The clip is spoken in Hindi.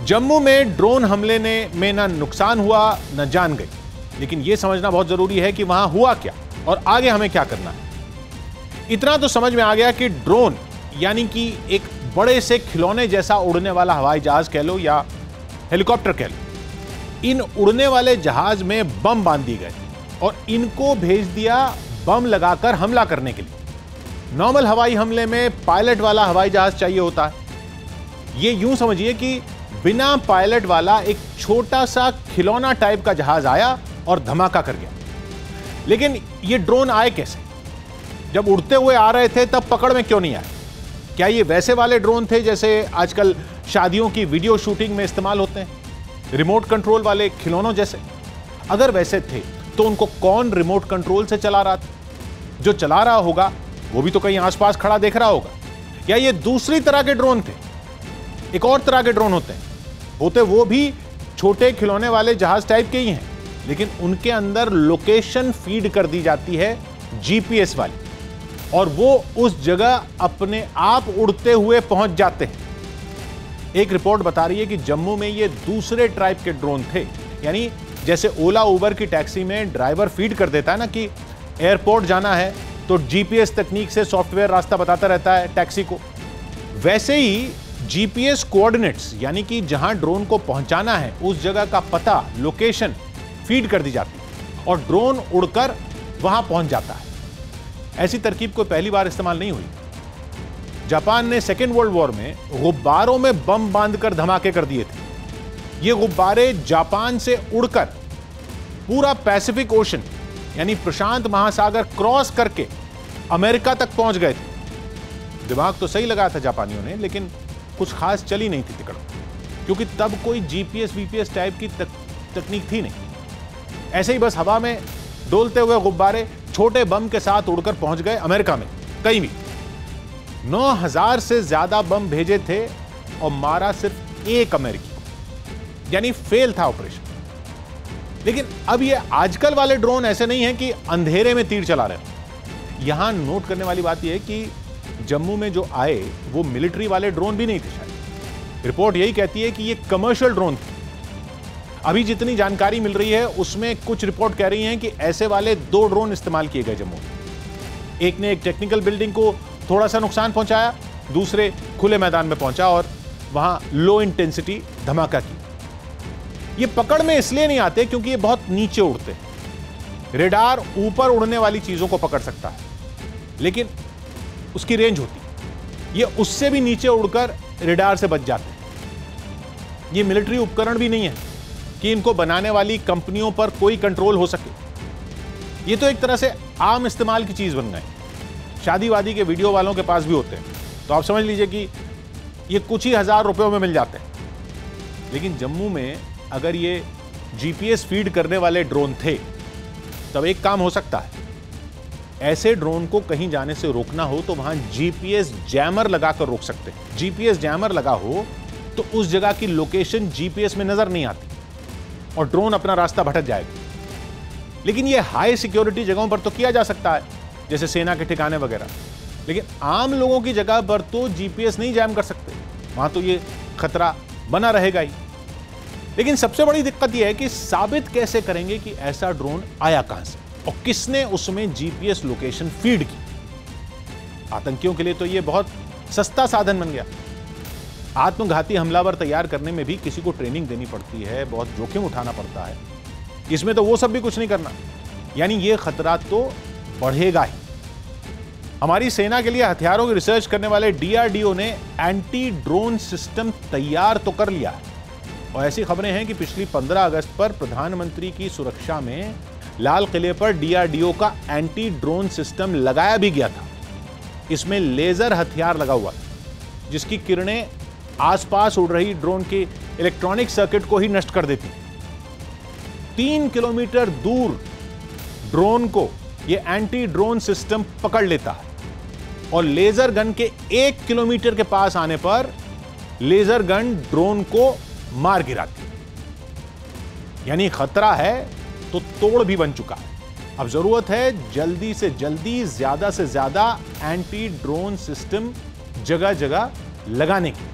जम्मू में ड्रोन हमले में ना नुकसान हुआ न जान गई, लेकिन यह समझना बहुत जरूरी है कि वहां हुआ क्या और आगे हमें क्या करना है। इतना तो समझ में आ गया कि ड्रोन यानी कि एक बड़े से खिलौने जैसा उड़ने वाला हवाई जहाज कह लो या हेलीकॉप्टर कह लो, इन उड़ने वाले जहाज में बम बांध दिए गए और इनको भेज दिया बम लगाकर हमला करने के लिए। नॉर्मल हवाई हमले में पायलट वाला हवाई जहाज चाहिए होता है। यह यूं समझिए कि बिना पायलट वाला एक छोटा सा खिलौना टाइप का जहाज आया और धमाका कर गया। लेकिन ये ड्रोन आए कैसे? जब उड़ते हुए आ रहे थे तब पकड़ में क्यों नहीं आए? क्या ये वैसे वाले ड्रोन थे जैसे आजकल शादियों की वीडियो शूटिंग में इस्तेमाल होते हैं, रिमोट कंट्रोल वाले खिलौनों जैसे? अगर वैसे थे तो उनको कौन रिमोट कंट्रोल से चला रहा था? जो चला रहा होगा वो भी तो कहीं आसपास खड़ा देख रहा होगा। या ये दूसरी तरह के ड्रोन थे? एक और तरह के ड्रोन होते वो भी छोटे खिलौने वाले जहाज टाइप के ही हैं, लेकिन उनके अंदर लोकेशन फीड कर दी जाती है जीपीएस वाली, और वो उस जगह अपने आप उड़ते हुए पहुंच जाते हैं। एक रिपोर्ट बता रही है कि जम्मू में ये दूसरे टाइप के ड्रोन थे, यानी जैसे ओला उबर की टैक्सी में ड्राइवर फीड कर देता है ना कि एयरपोर्ट जाना है तो जीपीएस तकनीक से सॉफ्टवेयर रास्ता बताता रहता है टैक्सी को, वैसे ही जीपीएस कोऑर्डिनेट्स यानी कि जहां ड्रोन को पहुंचाना है उस जगह का पता, लोकेशन फीड कर दी जाती है और ड्रोन उड़कर वहां पहुंच जाता है। ऐसी तरकीब कोई पहली बार इस्तेमाल नहीं हुई। जापान ने सेकेंड वर्ल्ड वॉर में गुब्बारों में बम बांधकर धमाके कर दिए थे। ये गुब्बारे जापान से उड़कर पूरा पैसिफिक ओशन यानी प्रशांत महासागर क्रॉस करके अमेरिका तक पहुंच गए थे। दिमाग तो सही लगाया था जापानियों ने, लेकिन कुछ खास चली नहीं थी तिकड़, क्योंकि तब कोई जीपीएस वीपीएस टाइप की तकनीक थी नहीं। ऐसे ही बस हवा में डोलते हुए गुब्बारे छोटे बम के साथ उड़कर पहुंच गए अमेरिका में। कहीं भी 9000 से ज्यादा बम भेजे थे और मारा सिर्फ एक अमेरिकी को, यानी फेल था ऑपरेशन। लेकिन अब ये आजकल वाले ड्रोन ऐसे नहीं है कि अंधेरे में तीर चला रहे हैं। यहां नोट करने वाली बात यह है कि जम्मू में जो आए वो मिलिट्री वाले ड्रोन भी नहीं थे शायद। रिपोर्ट यही कहती है कि ये कमर्शियल ड्रोन थे। अभी जितनी जानकारी मिल रही है उसमें कुछ रिपोर्ट कह रही हैं कि ऐसे वाले 2 ड्रोन इस्तेमाल किए गए जम्मू में। एक ने एक टेक्निकल बिल्डिंग को थोड़ा सा नुकसान पहुंचाया, दूसरे खुले मैदान में पहुंचा और वहां लो इंटेंसिटी धमाका की। ये पकड़ में इसलिए नहीं आते क्योंकि ये बहुत नीचे उड़ते हैं। रेडार ऊपर उड़ने वाली चीजों को पकड़ सकता है, लेकिन उसकी रेंज होती है। ये उससे भी नीचे उड़कर रेडार से बच जाते हैं। ये मिलिट्री उपकरण भी नहीं है कि इनको बनाने वाली कंपनियों पर कोई कंट्रोल हो सके। ये तो एक तरह से आम इस्तेमाल की चीज बन गए। शादी वादी के वीडियो वालों के पास भी होते हैं, तो आप समझ लीजिए कि ये कुछ ही हजार रुपयों में मिल जाते हैं। लेकिन जम्मू में अगर ये जीपीएस फीड करने वाले ड्रोन थे तब एक काम हो सकता है। ऐसे ड्रोन को कहीं जाने से रोकना हो तो वहां जीपीएस जैमर लगाकर रोक सकते हैं। जीपीएस जैमर लगा हो तो उस जगह की लोकेशन जीपीएस में नजर नहीं आती और ड्रोन अपना रास्ता भटक जाएगा। लेकिन यह हाई सिक्योरिटी जगहों पर तो किया जा सकता है, जैसे सेना के ठिकाने वगैरह। लेकिन आम लोगों की जगह पर तो जीपीएस नहीं जैम कर सकते, वहां तो यह खतरा बना रहेगा ही। लेकिन सबसे बड़ी दिक्कत यह है कि साबित कैसे करेंगे कि ऐसा ड्रोन आया कहां से और किसने उसमें जीपीएस लोकेशन फीड की। आतंकियों के लिए तो यह बहुत सस्ता साधन बन गया। आत्मघाती हमलावर तैयार करने में भी किसी को ट्रेनिंग देनी पड़ती है, बहुत जोखिम उठाना पड़ता है। इसमें तो वो सब भी कुछ नहीं करना, यानी यह खतरा तो बढ़ेगा ही। हमारी सेना के लिए हथियारों की रिसर्च करने वाले डीआरडीओ ने एंटी ड्रोन सिस्टम तैयार तो कर लिया है। और ऐसी खबरें हैं कि पिछली 15 अगस्त पर प्रधानमंत्री की सुरक्षा में लाल किले पर डीआरडीओ का एंटी ड्रोन सिस्टम लगाया भी गया था। इसमें लेजर हथियार लगा हुआ था, जिसकी किरणें आसपास उड़ रही ड्रोन के इलेक्ट्रॉनिक सर्किट को ही नष्ट कर देती। 3 किलोमीटर दूर ड्रोन को यह एंटी ड्रोन सिस्टम पकड़ लेता है और लेजर गन के 1 किलोमीटर के पास आने पर लेजर गन ड्रोन को मार गिराती। यानी खतरा है तो तोड़ भी बन चुका है। अब जरूरत है जल्दी से जल्दी ज्यादा से ज्यादा एंटी ड्रोन सिस्टम जगह जगह लगाने की।